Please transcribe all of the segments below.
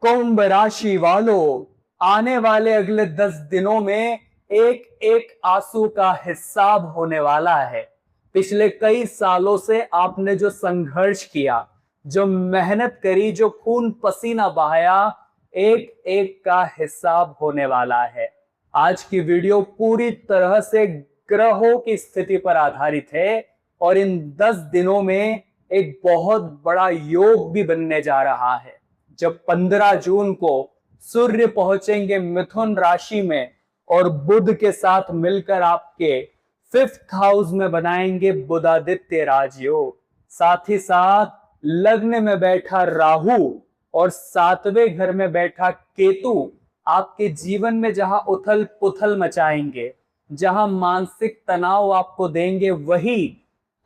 कुंभ राशि वालों, आने वाले अगले 10 दिनों में एक एक आंसू का हिसाब होने वाला है। पिछले कई सालों से आपने जो संघर्ष किया, जो मेहनत करी, जो खून पसीना बहाया, एक एक का हिसाब होने वाला है। आज की वीडियो पूरी तरह से ग्रहों की स्थिति पर आधारित है और इन 10 दिनों में एक बहुत बड़ा योग भी बनने जा रहा है। जब 15 जून को सूर्य पहुंचेंगे मिथुन राशि में और बुध के साथ मिलकर आपके 5th हाउस में बनाएंगे बुधादित्य राजयोग। साथ ही साथ लग्न में बैठा राहु और 7वें घर में बैठा केतु आपके जीवन में जहां उथल पुथल मचाएंगे, जहां मानसिक तनाव आपको देंगे, वही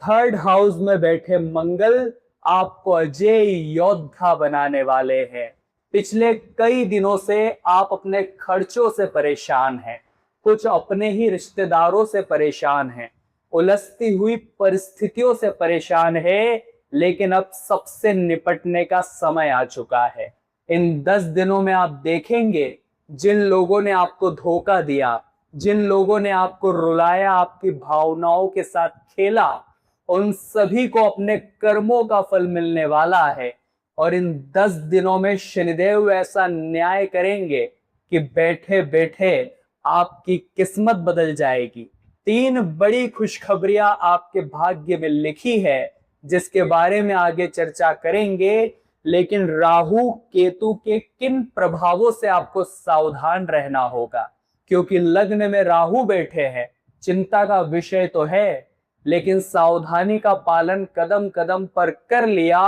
3rd हाउस में बैठे मंगल आपको अजय योद्धा बनाने वाले हैं। पिछले कई दिनों से आप अपने खर्चों से परेशान हैं, कुछ अपने ही रिश्तेदारों से परेशान हैं, उलझती हुई परिस्थितियों से परेशान है, लेकिन अब सबसे निपटने का समय आ चुका है। इन 10 दिनों में आप देखेंगे जिन लोगों ने आपको धोखा दिया, जिन लोगों ने आपको रुलाया, आपकी भावनाओं के साथ खेला, उन सभी को अपने कर्मों का फल मिलने वाला है। और इन 10 दिनों में शनिदेव ऐसा न्याय करेंगे कि बैठे बैठे आपकी किस्मत बदल जाएगी। 3 बड़ी खुशखबरियां आपके भाग्य में लिखी है, जिसके बारे में आगे चर्चा करेंगे। लेकिन राहु केतु के किन प्रभावों से आपको सावधान रहना होगा, क्योंकि लग्न में राहु बैठे हैं। चिंता का विषय तो है, लेकिन सावधानी का पालन कदम कदम पर कर लिया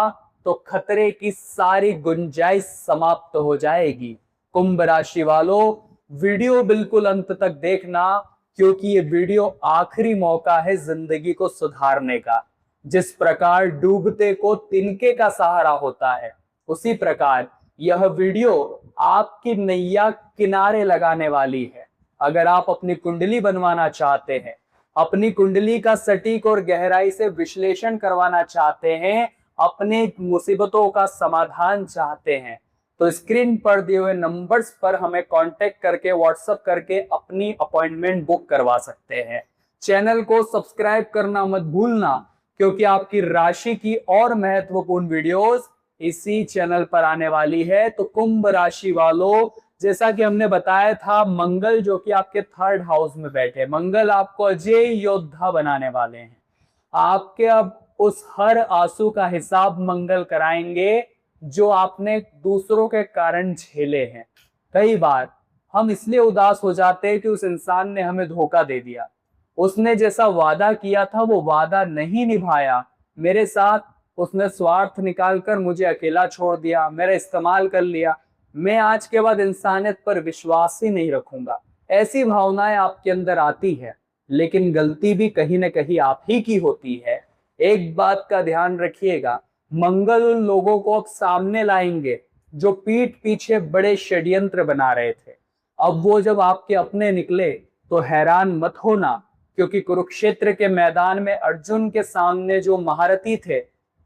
तो खतरे की सारी गुंजाइश समाप्त हो जाएगी। कुंभ राशि वालों, वीडियो बिल्कुल अंत तक देखना, क्योंकि ये वीडियो आखिरी मौका है जिंदगी को सुधारने का। जिस प्रकार डूबते को तिनके का सहारा होता है, उसी प्रकार यह वीडियो आपकी नैया किनारे लगाने वाली है। अगर आप अपनी कुंडली बनवाना चाहते हैं, अपनी कुंडली का सटीक और गहराई से विश्लेषण करवाना चाहते हैं, अपने मुसीबतों का समाधान चाहते हैं, तो स्क्रीन पर दिए हुए नंबर्स पर हमें कांटेक्ट करके, व्हाट्सएप करके अपनी अपॉइंटमेंट बुक करवा सकते हैं। चैनल को सब्सक्राइब करना मत भूलना, क्योंकि आपकी राशि की और महत्वपूर्ण वीडियोस इसी चैनल पर आने वाली है। तो कुंभ राशि वालों, जैसा कि हमने बताया था, मंगल जो कि आपके 3rd हाउस में बैठे, मंगल आपको अजय योद्धा बनाने वाले हैं। आपके अब उस हर आंसू का हिसाब मंगल कराएंगे जो आपने दूसरों के कारण झेले हैं। कई बार हम इसलिए उदास हो जाते हैं कि उस इंसान ने हमें धोखा दे दिया, उसने जैसा वादा किया था वो वादा नहीं निभाया, मेरे साथ उसने स्वार्थ निकालकर मुझे अकेला छोड़ दिया, मेरा इस्तेमाल कर लिया, मैं आज के बाद इंसानियत पर विश्वास ही नहीं रखूंगा। ऐसी भावनाएं आपके अंदर आती है, लेकिन गलती भी कहीं ना कहीं आप ही की होती है। एक बात का ध्यान रखिएगा, मंगल उन लोगों को अब सामने लाएंगे जो पीठ पीछे बड़े षड्यंत्र बना रहे थे। अब वो जब आपके अपने निकले तो हैरान मत होना, क्योंकि कुरुक्षेत्र के मैदान में अर्जुन के सामने जो महारथी थे,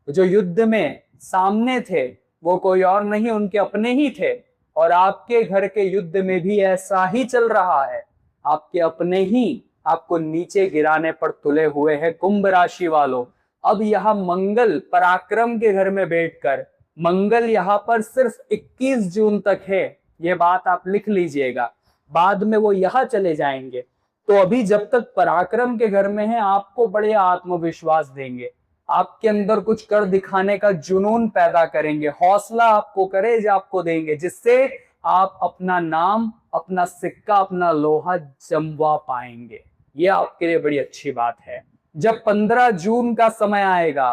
जो युद्ध में सामने थे, वो कोई और नहीं, उनके अपने ही थे। और आपके घर के युद्ध में भी ऐसा ही चल रहा है, आपके अपने ही आपको नीचे गिराने पर तुले हुए हैं। कुंभ राशि वालों, अब यहां मंगल पराक्रम के घर में बैठकर, मंगल यहां पर सिर्फ 21 जून तक है, ये बात आप लिख लीजिएगा, बाद में वो यहां चले जाएंगे। तो अभी जब तक पराक्रम के घर में है, आपको बड़े आत्मविश्वास देंगे, आपके अंदर कुछ कर दिखाने का जुनून पैदा करेंगे, हौसला आपको, करेज आपको देंगे, जिससे आप अपना नाम, अपना सिक्का, अपना लोहा जमवा पाएंगे। ये आपके लिए बड़ी अच्छी बात है। जब 15 जून का समय आएगा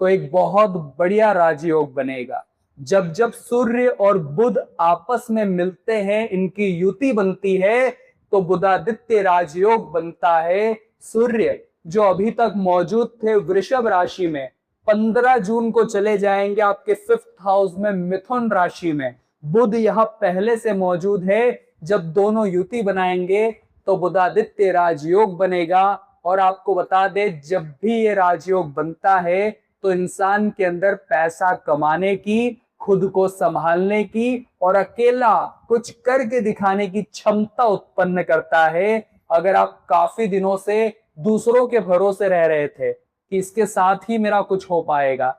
तो एक बहुत बढ़िया राजयोग बनेगा। जब जब सूर्य और बुध आपस में मिलते हैं, इनकी युति बनती है, तो बुधादित्य राजयोग बनता है। सूर्य जो अभी तक मौजूद थे वृषभ राशि में, 15 जून को चले जाएंगे आपके 5th हाउस में मिथुन राशि में। बुध यहां पहले से मौजूद है, जब दोनों युति बनाएंगे तो बुधादित्य राजयोग बनेगा। और आपको बता दे, जब भी ये राजयोग बनता है तो इंसान के अंदर पैसा कमाने की, खुद को संभालने की और अकेला कुछ करके दिखाने की क्षमता उत्पन्न करता है। अगर आप काफी दिनों से दूसरों के भरोसे रह रहे थे कि इसके साथ ही मेरा कुछ हो पाएगा,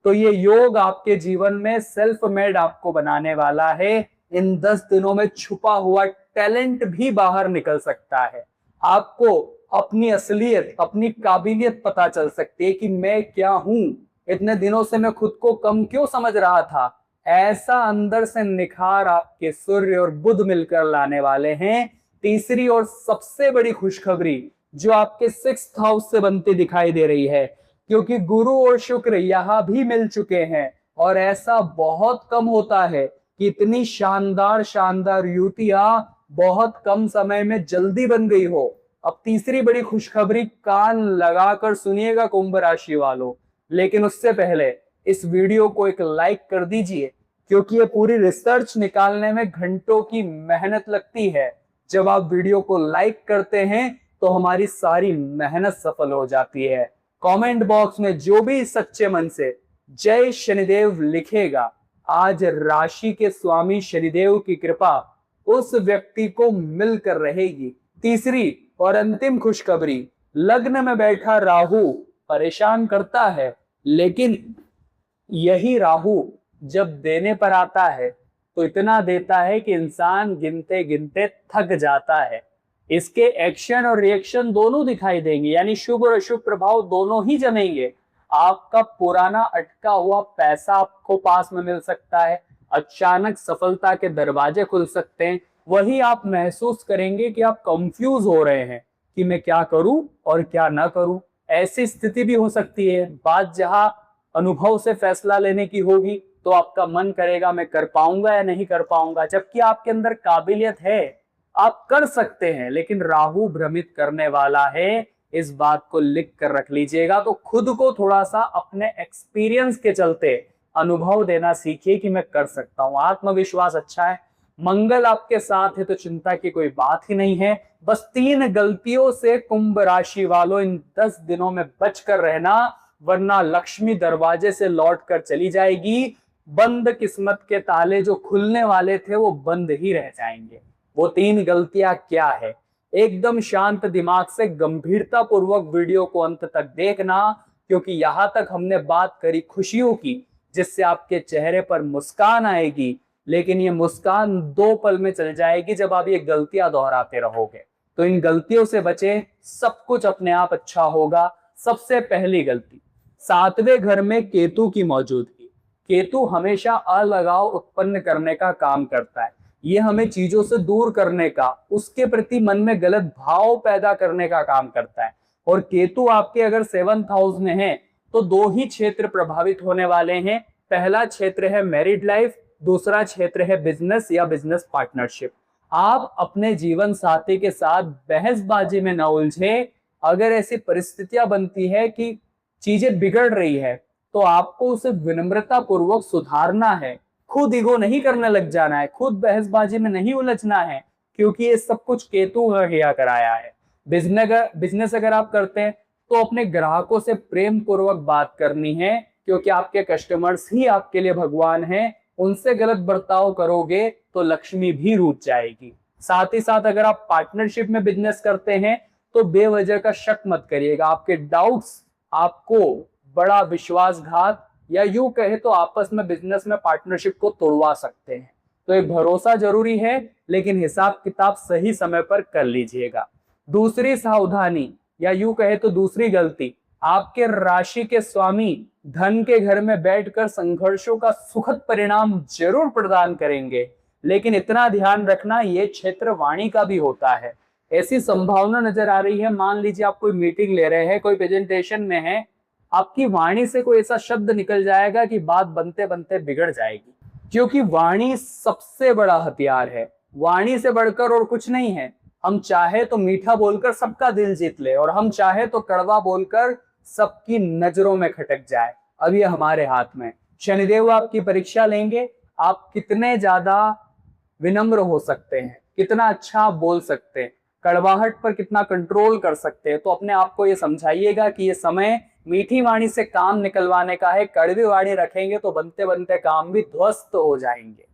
तो ये योग आपके जीवन में सेल्फ मेड आपको बनाने वाला है। इन 10 दिनों में छुपा हुआ टैलेंट भी बाहर निकल सकता है। आपको अपनी असलियत, अपनी काबिलियत पता चल सकती है कि मैं क्या हूं, इतने दिनों से मैं खुद को कम क्यों समझ रहा था। ऐसा अंदर से निखार आपके सूर्य और बुध मिलकर लाने वाले हैं। तीसरी और सबसे बड़ी खुशखबरी जो आपके 6th हाउस से बनती दिखाई दे रही है, क्योंकि गुरु और शुक्र यहां भी मिल चुके हैं। और ऐसा बहुत कम होता है कि इतनी शानदार शानदार युतियां बहुत कम समय में जल्दी बन गई हो। अब तीसरी बड़ी खुशखबरी, कान लगाकर सुनिएगा कुंभ राशि वालों। लेकिन उससे पहले इस वीडियो को एक लाइक कर दीजिए, क्योंकि ये पूरी रिसर्च निकालने में घंटों की मेहनत लगती है। जब आप वीडियो को लाइक करते हैं तो हमारी सारी मेहनत सफल हो जाती है। कमेंट बॉक्स में जो भी सच्चे मन से जय शनिदेव लिखेगा, आज राशि के स्वामी शनिदेव की कृपा उस व्यक्ति को मिलकर रहेगी। तीसरी और अंतिम खुशखबरी, लग्न में बैठा राहु परेशान करता है, लेकिन यही राहु जब देने पर आता है तो इतना देता है कि इंसान गिनते गिनते थक जाता है। इसके एक्शन और रिएक्शन दोनों दिखाई देंगे, यानी शुभ और अशुभ प्रभाव दोनों ही जमेंगे। आपका पुराना अटका हुआ पैसा आपको पास में मिल सकता है, अचानक सफलता के दरवाजे खुल सकते हैं। वही आप महसूस करेंगे कि आप कंफ्यूज हो रहे हैं कि मैं क्या करूं और क्या ना करूं। ऐसी स्थिति भी हो सकती है। बात जहां अनुभव से फैसला लेने की होगी तो आपका मन करेगा मैं कर पाऊंगा या नहीं कर पाऊंगा, जबकि आपके अंदर काबिलियत है, आप कर सकते हैं। लेकिन राहु भ्रमित करने वाला है, इस बात को लिख कर रख लीजिएगा। तो खुद को थोड़ा सा अपने एक्सपीरियंस के चलते अनुभव देना सीखिए कि मैं कर सकता हूं। आत्मविश्वास अच्छा है, मंगल आपके साथ है, तो चिंता की कोई बात ही नहीं है। बस 3 गलतियों से कुंभ राशि वालों इन 10 दिनों में बचकर रहना, वरना लक्ष्मी दरवाजे से लौट कर चली जाएगी। बंद किस्मत के ताले जो खुलने वाले थे वो बंद ही रह जाएंगे। वो 3 गलतियां क्या है, एकदम शांत दिमाग से गंभीरता पूर्वक वीडियो को अंत तक देखना, क्योंकि यहां तक हमने बात करी खुशियों की, जिससे आपके चेहरे पर मुस्कान आएगी। लेकिन ये मुस्कान 2 पल में चल जाएगी जब आप ये गलतियां दोहराते रहोगे। तो इन गलतियों से बचे, सब कुछ अपने आप अच्छा होगा। सबसे पहली गलती, 7वें घर में केतु की मौजूदगी। केतु हमेशा अलगाव उत्पन्न करने का काम करता है। ये हमें चीजों से दूर करने का, उसके प्रति मन में गलत भाव पैदा करने का काम करता है। और केतु आपके अगर 7th हाउस में है तो 2 ही क्षेत्र प्रभावित होने वाले हैं। पहला क्षेत्र है मैरिड लाइफ, दूसरा क्षेत्र है बिजनेस या बिजनेस पार्टनरशिप। आप अपने जीवन साथी के साथ बहसबाजी में न उलझे। अगर ऐसी परिस्थितियां बनती है कि चीजें बिगड़ रही है तो आपको उसे विनम्रता पूर्वक सुधारना है। खुद ईगो नहीं करने लग जाना है, खुद बहसबाजी में नहीं उलझना है, क्योंकि ये सब कुछ केतु का किया कराया है। बिजनेस अगर आप करते हैं तो अपने ग्राहकों से प्रेम पूर्वक बात करनी है, क्योंकि आपके कस्टमर्स ही आपके लिए भगवान हैं। उनसे गलत बर्ताव करोगे तो लक्ष्मी भी रूठ जाएगी। साथ ही साथ अगर आप पार्टनरशिप में बिजनेस करते हैं तो बेवजह का शक मत करिएगा। आपके डाउट्स आपको बड़ा विश्वासघात या यूं कहे तो आपस में बिजनेस में पार्टनरशिप को तोड़वा सकते हैं। तो एक भरोसा जरूरी है, लेकिन हिसाब किताब सही समय पर कर लीजिएगा। दूसरी सावधानी या यूं कहे तो दूसरी गलती, आपके राशि के स्वामी धन के घर में बैठकर संघर्षों का सुखद परिणाम जरूर प्रदान करेंगे, लेकिन इतना ध्यान रखना ये क्षेत्र वाणी का भी होता है। ऐसी संभावना नजर आ रही है, मान लीजिए आप कोई मीटिंग ले रहे हैं, कोई प्रेजेंटेशन में है, आपकी वाणी से कोई ऐसा शब्द निकल जाएगा कि बात बनते बनते बिगड़ जाएगी, क्योंकि वाणी सबसे बड़ा हथियार है। वाणी से बढ़कर और कुछ नहीं है। हम चाहे तो मीठा बोलकर सबका दिल जीत ले, और हम चाहे तो कड़वा बोलकर सबकी नजरों में खटक जाए। अब ये हमारे हाथ में। शनिदेव आपकी परीक्षा लेंगे, आप कितने ज्यादा विनम्र हो सकते हैं, कितना अच्छा आप बोल सकते हैं, कड़वाहट पर कितना कंट्रोल कर सकते हैं। तो अपने आप को ये समझाइएगा कि ये समय मीठी वाणी से काम निकलवाने का है, कड़वी वाणी रखेंगे तो बनते बनते काम भी ध्वस्त हो जाएंगे।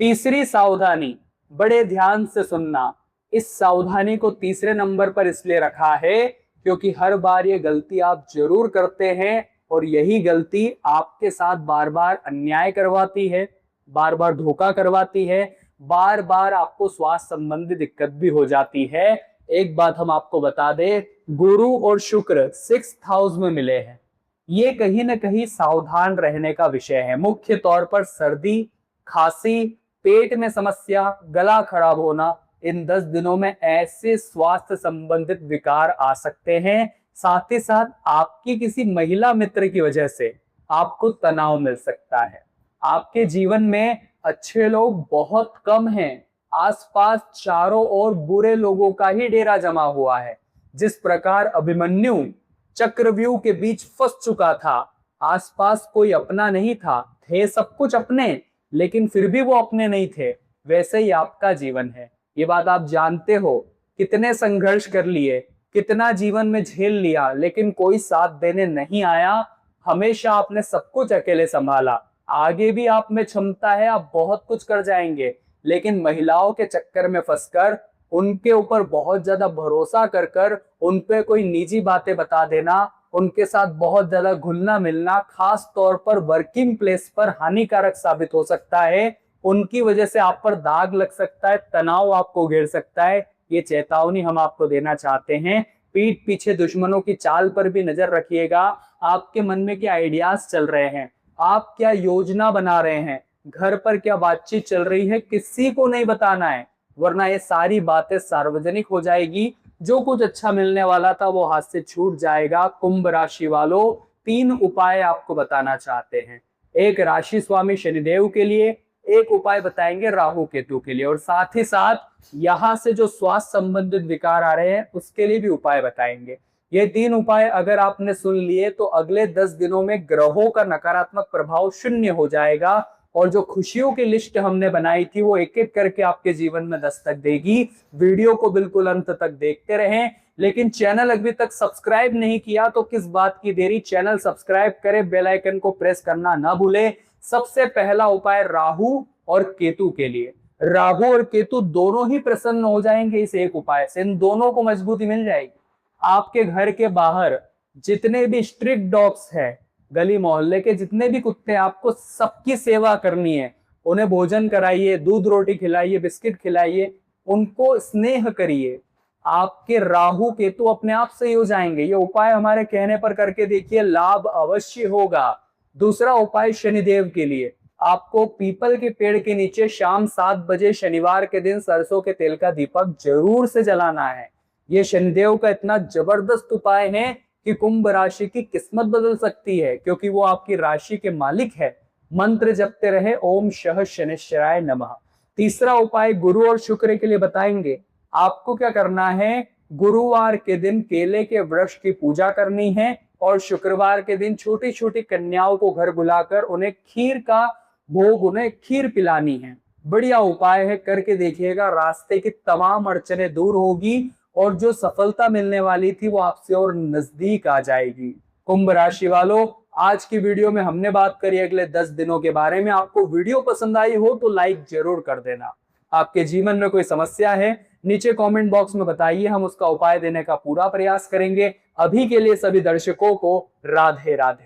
तीसरी सावधानी, बड़े ध्यान से सुनना। इस सावधानी को तीसरे नंबर पर इसलिए रखा है क्योंकि हर बार ये गलती आप जरूर करते हैं और यही गलती आपके साथ बार बार अन्याय करवाती है, बार बार धोखा करवाती है, बार बार आपको स्वास्थ्य संबंधी दिक्कत भी हो जाती है। एक बात हम आपको बता दें, गुरु और शुक्र 6th हाउस में मिले हैं, ये कहीं ना कहीं सावधान रहने का विषय है। मुख्य तौर पर सर्दी, खांसी, पेट में समस्या, गला खराब होना, इन 10 दिनों में ऐसे स्वास्थ्य संबंधित विकार आ सकते हैं। साथ ही साथ आपकी किसी महिला मित्र की वजह से आपको तनाव मिल सकता है। आपके जीवन में अच्छे लोग बहुत कम हैं, आसपास चारों ओर बुरे लोगों का ही डेरा जमा हुआ है। जिस प्रकार अभिमन्यु चक्रव्यूह के बीच फंस चुका था, आसपास कोई अपना नहीं था, थे सब कुछ अपने लेकिन फिर भी वो अपने नहीं थे, वैसे ही आपका जीवन है। ये बात आप जानते हो, कितने संघर्ष कर लिए, कितना जीवन में झेल लिया, लेकिन कोई साथ देने नहीं आया। हमेशा आपने सब कुछ अकेले संभाला। आगे भी आप में क्षमता है, आप बहुत कुछ कर जाएंगे, लेकिन महिलाओं के चक्कर में फंसकर, उनके ऊपर बहुत ज्यादा भरोसा कर कर उन पे कोई निजी बातें बता देना, उनके साथ बहुत ज्यादा घुलना मिलना, खास तौर पर वर्किंग प्लेस पर हानिकारक साबित हो सकता है। उनकी वजह से आप पर दाग लग सकता है, तनाव आपको घेर सकता है। ये चेतावनी हम आपको देना चाहते हैं। पीठ पीछे दुश्मनों की चाल पर भी नजर रखिएगा। आपके मन में क्या आइडियाज चल रहे हैं, आप क्या योजना बना रहे हैं, घर पर क्या बातचीत चल रही है, किसी को नहीं बताना है, वरना ये सारी बातें सार्वजनिक हो जाएगी। जो कुछ अच्छा मिलने वाला था वो हाथ से छूट जाएगा। कुंभ राशि वालों, 3 उपाय आपको बताना चाहते हैं। एक राशि स्वामी शनिदेव के लिए, एक उपाय बताएंगे राहु केतु के लिए, और साथ ही साथ यहाँ से जो स्वास्थ्य संबंधित विकार आ रहे हैं उसके लिए भी उपाय बताएंगे। ये 3 उपाय अगर आपने सुन लिए तो अगले 10 दिनों में ग्रहों का नकारात्मक प्रभाव शून्य हो जाएगा, और जो खुशियों की लिस्ट हमने बनाई थी वो एक एक करके आपके जीवन में दस्तक देगी। वीडियो को बिल्कुल अंत तक देखते रहें। लेकिन चैनल अभी तक सब्सक्राइब नहीं किया तो किस बात की देरी, चैनल सब्सक्राइब करें, बेल आइकन को प्रेस करना ना भूलें। सबसे पहला उपाय राहु और केतु के लिए। राहु और केतु दोनों ही प्रसन्न हो जाएंगे इस एक उपाय से, इन दोनों को मजबूती मिल जाएगी। आपके घर के बाहर जितने भी स्ट्रीट डॉग्स हैं, गली मोहल्ले के जितने भी कुत्ते, आपको सबकी सेवा करनी है। उन्हें भोजन कराइए, दूध रोटी खिलाइए, बिस्किट खिलाइए, उनको स्नेह करिए। आपके राहु केतु अपने आप सही हो जाएंगे। ये उपाय हमारे कहने पर करके देखिए, लाभ अवश्य होगा। दूसरा उपाय शनिदेव के लिए, आपको पीपल के पेड़ के नीचे शाम 7 बजे शनिवार के दिन सरसों के तेल का दीपक जरूर से जलाना है। ये शनिदेव का इतना जबरदस्त उपाय है कि कुंभ राशि की किस्मत बदल सकती है, क्योंकि वो आपकी राशि के मालिक है। मंत्र जपते रहे, ओम शः शनिश्चराय नमः। तीसरा उपाय गुरु और शुक्र के लिए बताएंगे। आपको क्या करना है, गुरुवार के दिन केले के वृक्ष की पूजा करनी है, और शुक्रवार के दिन छोटी छोटी कन्याओं को घर बुलाकर उन्हें खीर का भोग, उन्हें खीर पिलानी है। बढ़िया उपाय है, करके देखिएगा। रास्ते की तमाम अड़चनें दूर होगी और जो सफलता मिलने वाली थी वो आपसे और नजदीक आ जाएगी। कुंभ राशि वालों, आज की वीडियो में हमने बात करी अगले 10 दिनों के बारे में। आपको वीडियो पसंद आई हो तो लाइक जरूर कर देना। आपके जीवन में कोई समस्या है, नीचे कमेंट बॉक्स में बताइए, हम उसका उपाय देने का पूरा प्रयास करेंगे। अभी के लिए सभी दर्शकों को राधे राधे।